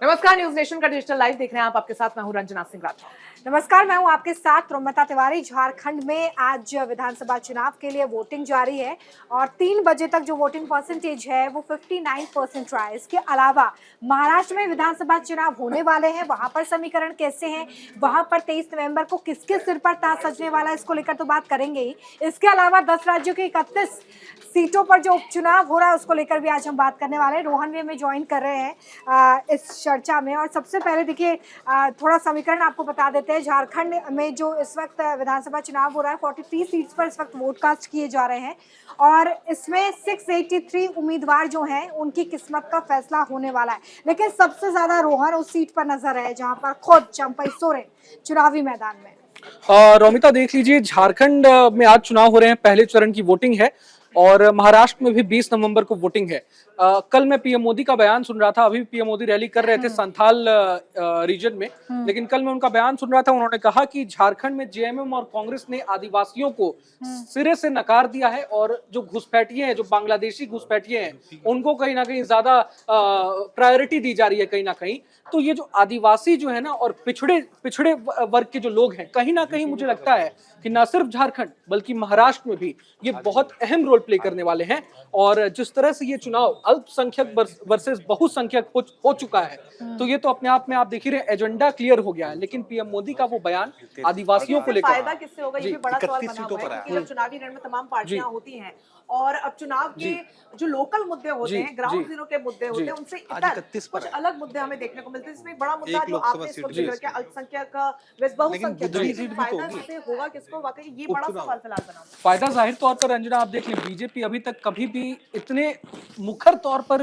नमस्कार, news nation का digital live देख रहे हैं आप। आपके साथ मैं हूं रंजना सिंह राठौर। नमस्कार, मैं हूं आपके साथ रोमिता तिवारी। झारखंड में आज विधानसभा चुनाव के लिए वोटिंग जारी है और 3 बजे तक जो वोटिंग परसेंटेज है वो 59% रहा है। इसके अलावा महाराष्ट्र में विधानसभा चुनाव होने वाले हैं, वहां पर समीकरण कैसे हैं, वहां पर 23 नवंबर को किसके सिर पर ताज सजने वाला है, इसको लेकर तो बात करेंगे ही। इसके अलावा 10 राज्यों के 31 सीटों पर जो उपचुनाव हो रहा है उसको लेकर भी आज हम बात करने वाले हैं। रोहन भी हमें ज्वाइन कर रहे हैं इस चर्चा में। और सबसे पहले देखिए, थोड़ा समीकरण आपको बता देते हैं। झारखंड में जो इस वक्त विधानसभा चुनाव हो रहा है, 43 सीट्स पर इस वक्त वोट कास्ट किए जा रहे हैं और इसमें 683 उम्मीदवार जो हैं उनकी किस्मत का फैसला होने वाला है। लेकिन सबसे ज्यादा रोहन उस सीट पर नजर है जहां पर खुद चंपई सोरेन चुनावी मैदान में। रोमिता, देख लीजिए, झारखंड में आज चुनाव हो रहे हैं, पहले चरण की वोटिंग है और महाराष्ट्र में भी 20 नवंबर को वोटिंग है। कल मैं पीएम मोदी का बयान सुन रहा था, अभी पीएम मोदी रैली कर रहे थे संथाल रीजन में, लेकिन कल मैं उनका बयान सुन रहा था। उन्होंने कहा कि झारखंड में जेएमएम और कांग्रेस ने आदिवासियों को सिरे से नकार दिया है और जो घुसपैठिए हैं, जो बांग्लादेशी घुसपैठिए हैं, उनको कहीं ना कहीं ज्यादा प्रायोरिटी दी जा रही है कहीं ना कहीं। तो ये जो आदिवासी जो है ना और पिछड़े वर्ग के जो लोग हैं, कहीं ना कहीं मुझे लगता है कि न सिर्फ झारखंड बल्कि महाराष्ट्र में भी ये बहुत अहम रोल प्ले करने वाले हैं। और जिस तरह से ये चुनाव अल्पसंख्यक वर्सेस बहुसंख्यक हो चुका है, तो ये तो अपने आप में आप देख ही रहे, एजेंडा क्लियर हो गया है। लेकिन पीएम मोदी का वो बयान आदिवासियों को लेकर, फायदा किससे होगा, ये भी बड़ा सवाल बना हुआ है क्योंकि जब चुनावी रण में तमाम पार्टियां होती हैं और अब चुनाव के जो लोकल मुद्दे होते हैं, ग्राउंड जीरो के मुद्दे होते हैं, उनसे कुछ अलग मुद्दे हमें देखने को मिलते हैं। इसमें एक बड़ा मुद्दा जो आपने इसको जिक्र किया, अल्पसंख्यक वर्सेस बहुसंख्यक, फायदा से होगा किसको, वाकई ये बड़ा सवाल फिलहाल बना हुआ है। फायदा जाहिर तौर पर रंजना, आप देख लें, बीजेपी अभी तक कभी भी इतने मुखर तौर पर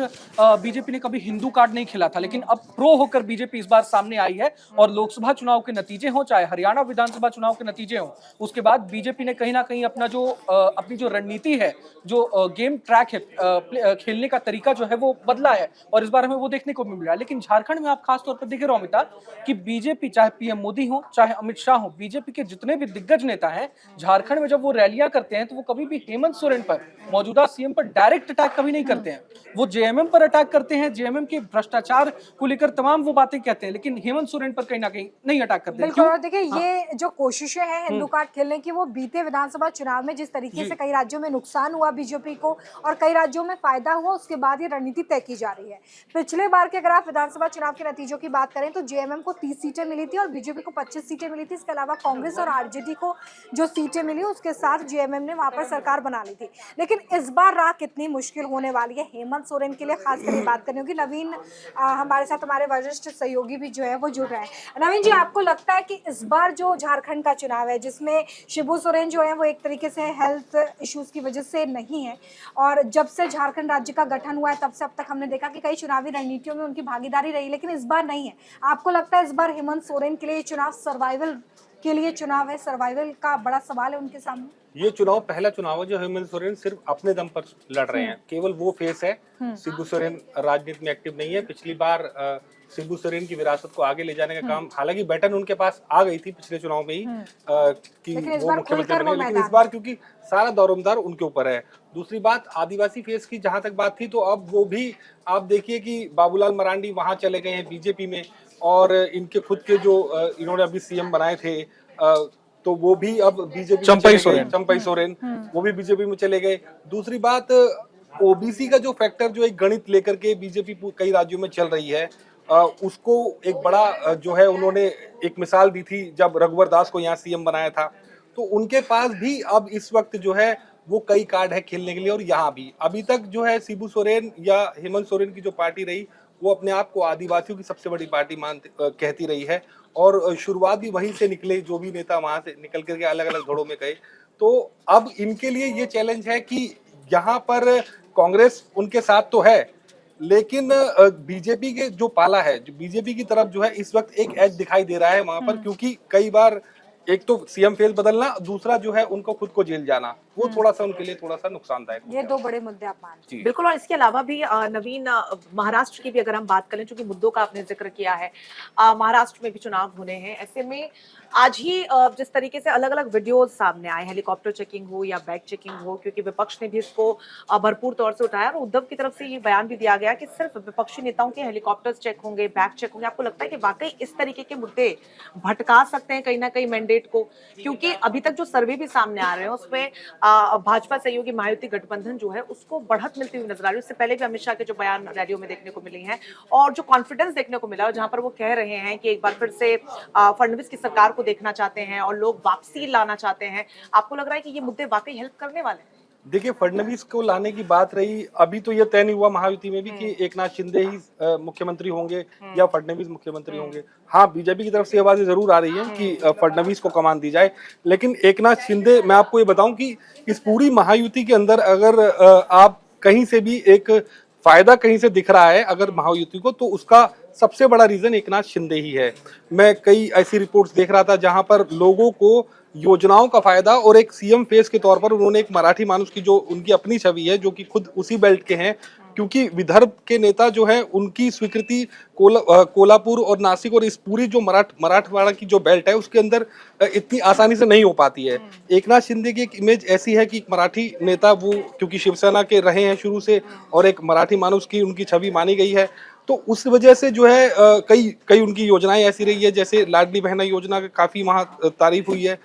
बीजेपी ने कभी हिंदू कार्ड नहीं खेला था, लेकिन अब प्रो होकर बीजेपी इस बार सामने आई है। और लोकसभा चुनाव के नतीजे हों, चाहे हरियाणा विधानसभा चुनाव के नतीजे हों, उसके बाद बीजेपी ने कहीं ना कहीं अपनी जो रणनीति है, जो गेम ट्रैक है, खेलने का तरीका जो है वो बदला है और इस बार हमें वो देखने को मिल रहा है। लेकिन झारखंड में आप खास तौर पर देखें रोमिता, कि बीजेपी, चाहे पीएम मोदी हो चाहे अमित शाह हो, बीजेपी के जितने भी दिग्गज नेता हैं, झारखंड में जब वो रैलियां करते हैं तो वो कभी भी हेमंत सोरेन पर, मौजूदा सीएम पर डायरेक्ट अटैक कभी नहीं करते हैं। वो जेएमएम पर अटैक करते हैं, जेएमएम के भ्रष्टाचार को लेकर तमाम वो बातें कहते हैं, लेकिन हेमंत सोरेन पर कहीं ना कहीं नहीं अटैक करते हैं। बिल्कुल। देखिए, ये जो कोशिशें हैं हिंदू कार्ड खेलने की, वो बीते विधानसभा चुनाव में जिस तरीके से कई राज्यों में नुकसान हुआ बीजेपी को और कई राज्यों में फायदा हुआ, उसके बाद ये रणनीति तय की जा रही है। पिछले बार के अगर आप विधानसभा चुनाव के नतीजों की बात करें तो जेएमएम को 30 सीटें मिली थी और बीजेपी को 25 सीटें मिली थी। इसके अलावा कांग्रेस और आरजेडी को जो सीटें मिली उसके साथ जेएमएम ने वहां पर सरकार बना ली थी। लेकिन इस बार राह कितनी मुश्किल होने वाली है हेमंत सोरेन के लिए, खास करके बात करनी होगी। नवीन हमारे साथ, हमारे वरिष्ठ सहयोगी भी जो है वो जुड़ रहे हैं। नवीन जी, आपको लगता है कि इस बार जो झारखंड का चुनाव है, जिसमें शिबू सोरेन जो है वो एक तरीके से हेल्थ इश्यूज की वजह से नहीं है, और जब से झारखंड राज्य का गठन हुआ है तब से अब तक हमने देखा कि कई चुनावी रणनीतियों में उनकी भागीदारी रही, लेकिन इस बार नहीं है। आपको लगता है इस बार हेमंत सोरेन के लिए चुनाव सर्वाइवल के लिए चुनाव है, सर्वाइवल का बड़ा सवाल है उनके सामने? ये चुनाव पहला चुनाव है जो हेमंत सोरेन सिर्फ अपने दम पर लड़ रहे हैं, केवल वो फेस है। शिबू सोरेन राजनीति में एक्टिव नहीं है। पिछली बार शिबू सोरेन की विरासत को आगे ले जाने का काम, हालांकि बैटन उनके पास आ गई थी पिछले चुनाव में ही कि वो मुख्यमंत्री बने, लेकिन इस बार क्योंकि सारा दौरोमदार उनके ऊपर है। दूसरी बात, आदिवासी फेस की जहां तक बात थी, तो अब वो भी आप देखिए कि बाबूलाल मरांडी वहां चले गए हैं बीजेपी में, और इनके खुद के जो इन्होंने अभी सीएम बनाए थे, तो वो भी अब बीजेपी, चंपई सोरेन वो भी बीजेपी में चले गए। दूसरी बात, ओबीसी का जो फैक्टर, जो एक गणित लेकर के बीजेपी कई राज्यों में चल रही है, उसको एक बड़ा जो है, उन्होंने एक मिसाल दी थी जब रघुवर दास को यहाँ सीएम बनाया था। तो उनके पास भी अब इस वक्त जो है वो कई कार्ड है खेलने के लिए। और यहाँ भी अभी तक जो है शिबू सोरेन या हेमंत सोरेन की जो पार्टी रही, वो अपने आप को आदिवासियों की सबसे बड़ी पार्टी कहती रही है और शुरुआत भी वहीं से निकले, जो भी नेता वहां से निकल करके अलग अलग धड़ों में गए। तो अब इनके लिए ये चैलेंज है कि यहाँ पर कांग्रेस उनके साथ तो है, लेकिन बीजेपी के जो पाला है, जो बीजेपी की तरफ जो है इस वक्त एक एज दिखाई दे रहा है वहां पर, क्योंकि कई बार एक तो सीएम फेस बदलना, दूसरा जो है उनको खुद को जेल जाना, वो थोड़ा सा उनके लिए थोड़ा सा नुकसानदायक हो ये गया। 2 बड़े मुद्दे आप मानते हैं। बिल्कुल। और इसके अलावा भी नवीन, महाराष्ट्र की भी अगर हम बात करें, चूंकि मुद्दों का आपने जिक्र किया है, महाराष्ट्र में भी चुनाव होने हैं, ऐसे में आज ही जिस तरीके से अलग अलग वीडियोस सामने आए, हेलीकॉप्टर चेकिंग हो या बैग चेकिंग हो, क्योंकि विपक्ष ने भी इसको भरपूर तौर से उठाया और उद्धव की तरफ से ये बयान भी दिया गया कि सिर्फ विपक्षी नेताओं के हेलीकॉप्टर्स चेक होंगे, बैग चेक होंगे। आपको लगता है कि वाकई इस तरीके के मुद्दे भटका सकते हैं कहीं ना कहीं मैंडेट को? क्योंकि अभी तक जो सर्वे भी सामने आ रहे हैं उसमें भाजपा सहयोगी महायुति गठबंधन जो है उसको बढ़त मिलती हुई नजर आ रही है। उससे पहले भी अमित शाह के जो बयान रैलियों में देखने को मिली हैं और जो कॉन्फिडेंस देखने को मिला और जहां पर वो कह रहे हैं कि एक बार फिर से फडणवीस की सरकार को देखना चाहते हैं और लोग वापसी लाना चाहते हैं, आपको लग रहा है कि ये मुद्दे वाकई हेल्प करने वाले हैं? देखिए, फडणवीस को लाने की बात रही, अभी तो ये तय नहीं हुआ महायुति में भी कि एकनाथ शिंदे ही मुख्यमंत्री होंगे या फडणवीस मुख्यमंत्री होंगे। हाँ, बीजेपी की तरफ से आवाजें जरूर आ रही हैं कि फडणवीस को कमान दी जाए, लेकिन एकनाथ शिंदे, मैं आपको ये बताऊं कि इस पूरी महायुति के अंदर अगर आप कहीं से भी एक फायदा कहीं से दिख रहा है अगर महायुति को, तो उसका सबसे बड़ा रीजन एकनाथ शिंदे ही है। मैं कई ऐसी रिपोर्ट्स देख रहा था जहां पर लोगों को योजनाओं का फायदा और एक सीएम फेस के तौर पर उन्होंने एक मराठी मानुस की जो उनकी अपनी छवि है, जो कि खुद उसी बेल्ट के हैं, क्योंकि विदर्भ के नेता जो है उनकी स्वीकृति कोल्हापुर और नासिक और इस पूरी जो मराठवाड़ा की जो बेल्ट है उसके अंदर इतनी आसानी से नहीं हो पाती है। एकनाथ शिंदे की एक इमेज ऐसी है कि मराठी नेता, वो क्योंकि शिवसेना के रहे हैं शुरू से और एक मराठी मानुस की उनकी छवि मानी गई है, तो उस वजह से जो है कई उनकी योजनाएं ऐसी रही है, जैसे लाडली बहना योजना का काफी वहां तारीफ हुई है।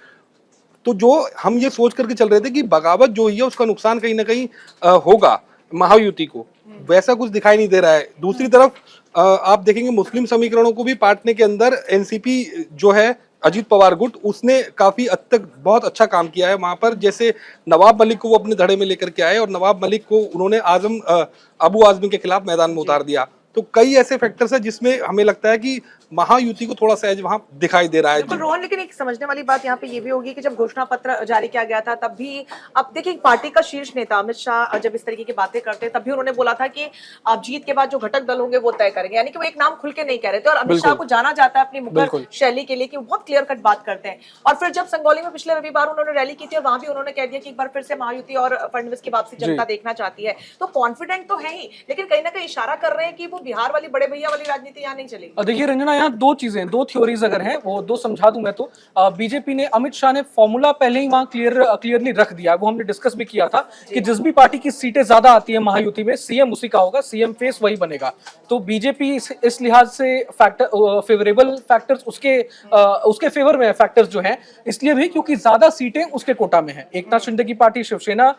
तो जो हम ये सोच करके चल रहे थे कि बगावत जो हुई है उसका नुकसान कहीं ना कहीं होगा महायुति को, वैसा कुछ दिखाई नहीं दे रहा है। दूसरी तरफ आप देखेंगे मुस्लिम समीकरणों को भी पाटने के अंदर एनसीपी जो है, अजीत पवार गुट, उसने काफी हद तक बहुत अच्छा काम किया है वहां पर। जैसे नवाब मलिक को वो अपने धड़े में लेकर के आए और नवाब मलिक को उन्होंने अबू आजमी के खिलाफ मैदान में उतार दिया। तो कई ऐसे फैक्टर्स हैं जिसमें हमें लगता है कि महायुति को थोड़ा सा एज वहां दिखाई दे रहा है। बिल्कुल रोहन, लेकिन एक समझने वाली बात यहाँ पे ये भी होगी कि जब घोषणा पत्र जारी किया गया था तब भी, अब देखिए, पार्टी का शीर्ष नेता अमित शाह जब इस तरीके की बातें करते हैं तब भी उन्होंने बोला था कि आप जीत के बाद जो घटक दल होंगे वो तय करेंगे, यानी कि वो एक नाम खुल के नहीं कह रहे थे। और अमित शाह को जाना जाता है अपनी मुखर शैली के लिए कि वो बहुत क्लियर कट बात करते हैं। और फिर जब संगौली में पिछले रविवार उन्होंने रैली की थी और वहां भी उन्होंने कह दिया कि एक बार फिर से महायुति और फडणवीस की वापसी जनता देखना चाहती है, तो कॉन्फिडेंट तो है ही, लेकिन कहीं ना कहीं इशारा कर रहे हैं कि वो बिहार वाली बड़े भैया वाली राजनीति यहाँ नहीं चलेगी। देखिए रंजना, यहाँ दो चीजें, दो थ्योरीज अगर हैं वो दो समझा दूं मैं तो। बीजेपी ने, अमित शाह ने फॉर्मूला पहले ही वहां क्लियरली रख दिया, वो हमने डिस्कस भी किया था कि जिस भी पार्टी की सीटें ज्यादा आती है महायुति में, सीएम उसी का होगा, सीएम फेस वही बनेगा। तो बीजेपी इस लिहाज से फेवरेबल फैक्टर्स उसके फेवर में फैक्टर्स जो है, इसलिए भी क्योंकि ज्यादा सीटें उसके कोटा में है। एकनाथ शिंदे की पार्टी शिवसेना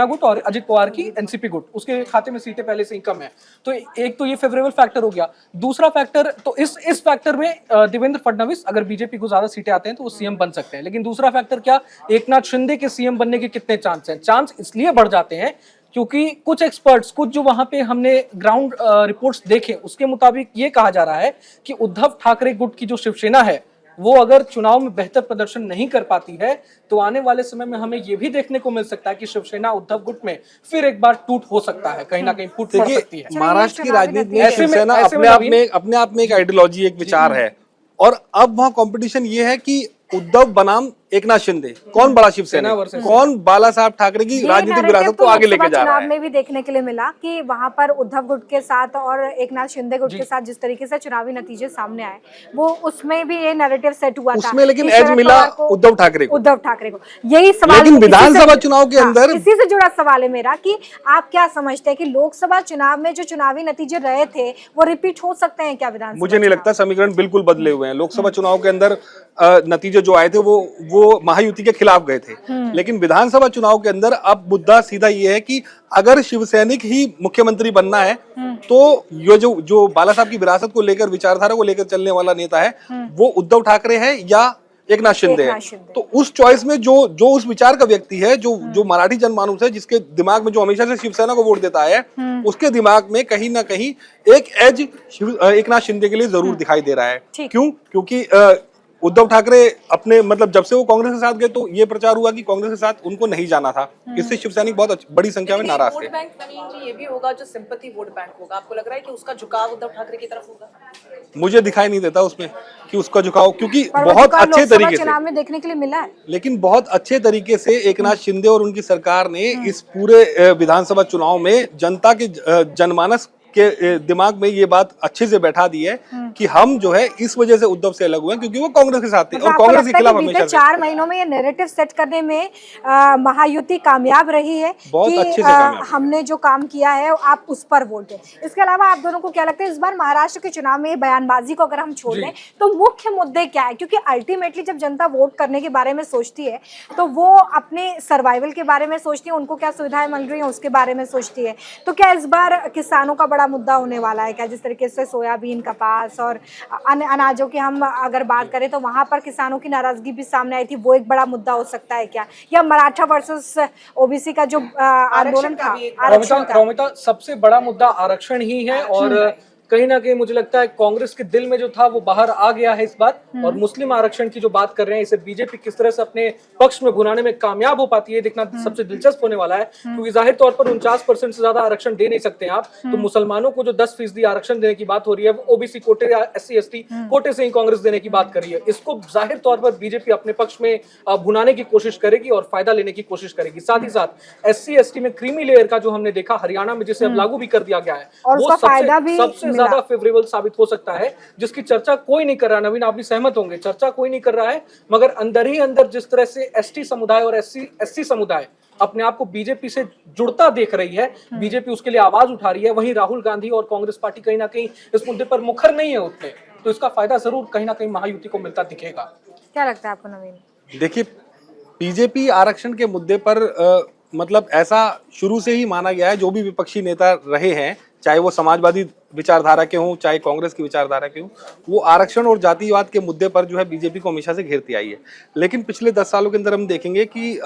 गुट और अजित पवार की एनसीपी गुट, उसके खाते में सीटें पहले से ही कम है। तो एक तो ये फेवरेबल फैक्टर हो गया। दूसरा फैक्टर, तो इस फैक्टर में देवेंद्र फडणवीस, अगर बीजेपी को ज्यादा सीटें आते हैं तो वो सीएम बन सकते हैं। लेकिन दूसरा फैक्टर क्या, एकनाथ शिंदे के सीएम बनने के कितने चांस हैं? चांस इसलिए बढ़ जाते हैं क्योंकि कुछ एक्सपर्ट्स, कुछ जो वहां पे हमने ग्राउंड रिपोर्ट्स देखे, उसके मुताबिक ये कहा जा रहा है कि उद्धव ठाकरे गुट की जो शिवसेना है वो अगर चुनाव में बेहतर प्रदर्शन नहीं कर पाती है तो आने वाले समय में हमें ये भी देखने को मिल सकता है कि शिवसेना उद्धव गुट में फिर एक बार टूट हो सकता है, कहीं ना कहीं फूट पड़ सकती है। महाराष्ट्र की राजनीति में शिवसेना अपने आप में एक आइडियोलॉजी, एक विचार है, और अब वहां कंपटीशन ये है कि उद्धव बनाम एकनाथ शिंदे, कौन बड़ा शिवसेना, कौन बाला साहब ठाकरे की राजनीतिक विरासत को आगे लेके जा रहा है। चुनाव में भी देखने के लिए मिला कि वहां पर उद्धव गुट के साथ और एकनाथ शिंदे गुट के साथ जिस तरीके से चुनावी नतीजे सामने आए, वो उसमें भी ये नैरेटिव सेट हुआ था उसमें, लेकिन एज मिला उद्धव ठाकरे को। यही सवाल, लेकिन विधानसभा चुनाव के अंदर इसी से जुड़ा सवाल है मेरा कि आप क्या समझते हैं कि लोकसभा चुनाव में जो चुनावी नतीजे रहे थे वो रिपीट हो सकते हैं क्या विधानसभा? मुझे नहीं लगता, समीकरण बिल्कुल बदले हुए हैं। लोकसभा चुनाव के अंदर नतीजे जो आए थे वो महायुति के खिलाफ गए थे, लेकिन विधानसभा चुनाव के अंदर अब मुद्दा सीधा ये है कि अगर शिवसैनिक ही मुख्यमंत्री बनना है तो ये जो बाला साहब की विरासत को लेकर, विचारधारा को लेकर चलने वाला नेता है वो उद्धव ठाकरे है या एकनाथ शिंदे है। तो उस चॉइस में जो उस विचार का व्यक्ति है, जो मराठी जनमानस है, जिसके दिमाग में, जो हमेशा से शिवसेना को वोट देता है, उसके दिमाग में कहीं ना कहीं एक एज एकनाथ शिंदे के लिए जरूर दिखाई दे रहा है। क्यों? क्योंकि उद्धव ठाकरे अपने मतलब जब से वो कांग्रेस के साथ गए तो ये प्रचार हुआ कि कांग्रेस के साथ उनको नहीं जाना था। इससे शिव सैनिक बहुत बड़ी संख्या में नाराज थे। वोट बैंक नवीन जी ये भी होगा जो सिंपैथी वोट बैंक होगा, आपको लग रहा है कि उसका झुकाव उद्धव ठाकरे की तरफ होगा? मुझे दिखाई नहीं देता उसमें कि उसका झुकाव, क्योंकि पर वो बहुत झुकाव अच्छे लोकसभा तरीके से, चुनाव में देखने के लिए मिला है। लेकिन बहुत अच्छे तरीके से एकनाथ शिंदे और उनकी सरकार ने इस पूरे विधानसभा चुनाव में जनता के जनमानस के दिमाग में ये बात अच्छे से बैठा दी है कि हम जो है इस वजह से उद्धव से अलग हुए हैं क्योंकि वो कांग्रेस के साथ थे और कांग्रेस के खिलाफ हमेशा से। 4 महीनों में ये नैरेटिव सेट करने में महायुति कामयाब रही है बहुत कि अच्छे से कामयाब हमने जो काम किया है आप उस पर वोट दें। इसके अलावा आप दोनों को क्या लगता है इस बार महाराष्ट्र के चुनाव में बयानबाजी को अगर हम छोड़ दें तो मुख्य मुद्दे क्या है? क्योंकि अल्टीमेटली जब जनता वोट करने के बारे में सोचती है तो वो अपने सर्वाइवल के बारे में सोचती है, उनको क्या सुविधाएं मिल रही हैं उसके बारे में सोचती है। तो क्या इस बार किसानों का बड़ा मुद्दा होने वाला है क्या? जिस तरीके से सोयाबीन, कपास और अन्य अनाजों की हम अगर बात करें तो वहां पर किसानों की नाराजगी भी सामने आई थी, वो एक बड़ा मुद्दा हो सकता है क्या? या मराठा वर्सेस ओबीसी का जो आंदोलन था, आरक्षण का? रोमिता, सबसे बड़ा मुद्दा आरक्षण ही है और कहीं ना कहीं मुझे लगता है कांग्रेस के दिल में जो था वो बाहर आ गया है इस बार। और मुस्लिम आरक्षण की जो बात कर रहे हैं, इसे बीजेपी किस तरह से अपने पक्ष में भुनाने में कामयाब हो पाती है देखना सबसे दिलचस्प होने वाला है। क्योंकि जाहिर तौर पर 49% से ज्यादा आरक्षण दे नहीं सकते आप, तो मुसलमानों को जो 10% आरक्षण देने की बात हो रही है, ओबीसी कोटे या SC/ST कोटे से ही कांग्रेस देने की बात कर रही है। इसको जाहिर तौर पर बीजेपी अपने पक्ष में भुनाने की कोशिश करेगी और फायदा लेने की कोशिश करेगी। साथ ही साथ SC/ST में क्रीमी लेयर का जो हमने देखा हरियाणा में, जिसे अब लागू भी कर दिया गया है, वो सबसे ज्यादा फेवरेबल साबित हो सकता है, जिसकी चर्चा कोई नहीं कर रहा। नवीन, आप भी सहमत होंगे, चर्चा कोई नहीं कर रहा है, मगर अंदर ही अंदर जिस तरह से ST समुदाय और SC/ST समुदाय अपने आप को बीजेपी से जुड़ता देख रही है, बीजेपी उसके लिए आवाज उठा रही है, वहीं राहुल गांधी और कांग्रेस पार्टी कहीं ना कहीं इस मुद्दे पर मुखर नहीं है उतने, तो इसका फायदा जरूर कहीं ना कहीं महायुति को मिलता दिखेगा। क्या लगता है आपको नवीन? देखिए, बीजेपी आरक्षण के मुद्दे पर मतलब ऐसा शुरू से ही माना गया है, जो भी विपक्षी नेता रहे हैं, चाहे वो समाजवादी विचारधारा के हों चाहे कांग्रेस की विचारधारा के हों, वो आरक्षण और जातिवाद के मुद्दे पर जो है बीजेपी को हमेशा से घेरती आई है। लेकिन पिछले 10 सालों के अंदर हम देखेंगे कि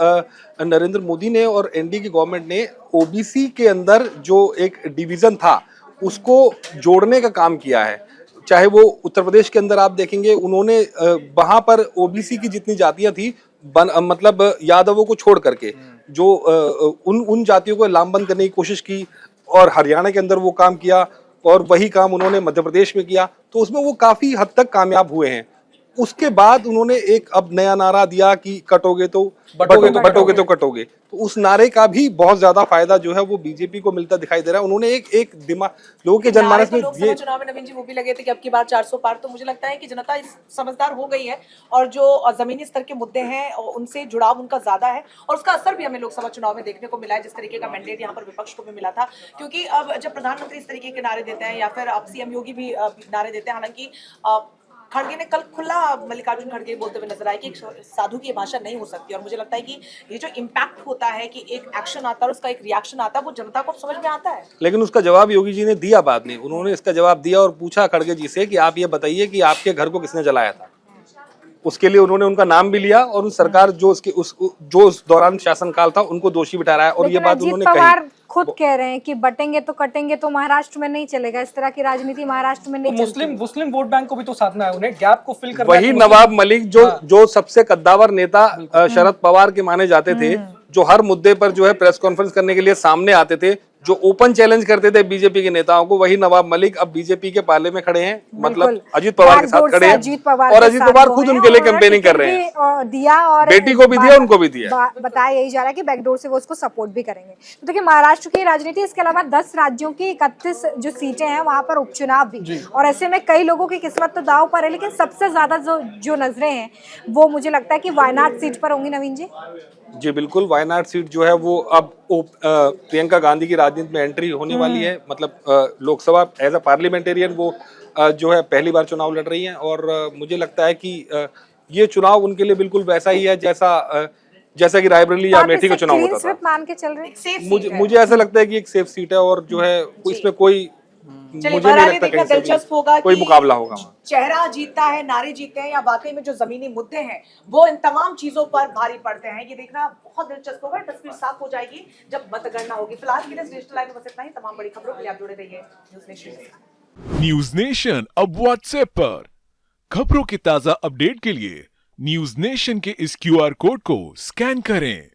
नरेंद्र मोदी ने और एनडीए की गवर्नमेंट ने ओबीसी के अंदर जो एक डिवीजन था उसको जोड़ने का काम किया है। चाहे वो उत्तर प्रदेश के अंदर आप देखेंगे, उन्होंने वहां पर ओबीसी की जितनी जातियां थी मतलब यादवों को छोड़ करके जो उन जातियों को लामबंद करने की कोशिश की, और हरियाणा के अंदर वो काम किया और वही काम उन्होंने मध्य प्रदेश में किया, तो उसमें वो काफी हद तक कामयाब हुए हैं। उसके बाद उन्होंने एक अब नया नारा दिया कि कटोगे तो कटोगे, तो उस नारे का भी बहुत ज्यादा फायदा जो है वो बीजेपी को मिलता दिखाई दे रहा है। उन्होंने एक दिमाग लोगों के जनमानस में ये चुनाव में नवीन जी वो भी लगे थे कि अब की बार 400 पार, तो मुझे लगता है कि जनता समझदार हो गई है और जो जमीनी स्तर के मुद्दे हैं उनसे जुड़ाव उनका ज्यादा है, और उसका असर भी हमें लोकसभा चुनाव में देखने को मिला है, जिस तरीके का मैंडेट यहाँ पर विपक्ष को भी मिला था। क्योंकि अब जब प्रधानमंत्री इस तरीके के नारे देते हैं या फिर अब CM योगी भी नारे देते हैं, हालांकि खड़गे ने कल खुला मल्लिकार्जुन खड़गे बोलते हुए नजर आए कि साधु की भाषा नहीं हो सकती, और मुझे लगता है कि ये जो इम्पैक्ट होता है कि एक एक्शन आता है और उसका एक रिएक्शन आता है, वो जनता को समझ में आता है। लेकिन उसका जवाब योगी जी ने दिया बाद में। उन्होंने इसका जवाब दिया और पूछा खड़गे जी से कि आप ये बताइए कि आपके घर को किसने जलाया था। उसके लिए उन्होंने उनका नाम भी लिया और उस सरकार जो उस दौरान शासनकाल था उनको दोषी बिठा रहा है, और ये बात उन्होंने कही। खुद कह रहे हैं कि बटेंगे तो कटेंगे, तो महाराष्ट्र में नहीं चलेगा, इस तरह की राजनीति महाराष्ट्र में नहीं चलती। मुस्लिम वोट बैंक को भी तो साधना है, उन्हें गैप को फिल करना है। वही नवाब मलिक जो सबसे कद्दावर नेता शरद पवार के माने जाते थे, जो हर मुद्दे पर जो है प्रेस कॉन्फ्रेंस करने के लिए सामने आते थे, जो ओपन चैलेंज करते थे बीजेपी के नेताओं को, वही नवाब मलिक अब बीजेपी के पाले में खड़े हैं, मतलब अजीत पवार के साथ खड़े हैं, और अजीत पवार खुद उनके लिए कैंपेनिंग कर रहे हैं, दिया और बेटी को भी दिया, उनको भी दिया। बताया यही जा रहा है कि बैकडोर से वो उसको सपोर्ट भी करेंगे। तो देखिए, महाराष्ट्र की राजनीति, इसके अलावा 10 राज्यों की 31 जो सीटें हैं वहां पर उपचुनाव भी, और ऐसे में कई लोगों की किस्मत तो दांव पर है, लेकिन सबसे ज्यादा जो नजरें हैं वो मुझे लगता है कि वायनाड सीट पर होंगी। नवीन जी बिल्कुल, वायनाड सीट जो है वो अब प्रियंका गांधी की राजनीति में एंट्री होने वाली है। मतलब लोकसभा एज अ पार्लियामेंटेरियन वो जो है पहली बार चुनाव लड़ रही हैं, और मुझे लगता है कि ये चुनाव उनके लिए बिल्कुल वैसा ही है जैसा कि रायबरेली या अमेठी का चुनाव होता था। मान के चल रहे हैं। मुझे ऐसा लगता है कि एक सेफ सीट है, और जो है इसमें कोई मुझे नहीं लगता कहीं से दिलचस्प होगा कोई मुकाबला होगा। चेहरा जीतता है, नारे जीतते हैं, या वाकई में जो जमीनी मुद्दे हैं वो इन तमाम चीजों पर भारी पड़ते हैं, ये देखना बहुत दिलचस्प होगा। तस्वीर साफ हो जाएगी जब मतगणना होगी। फिलहाल के लिए डिजिटल लाइव में बस इतना ही। तमाम बड़ी खबरों के लिए आप जुड़े रहिए न्यूज़ नेशन। न्यूज़ नेशन अब व्हाट्सएप पर खबरों के ताजा अपडेट के लिए न्यूज नेशन के इस QR कोड को स्कैन करें।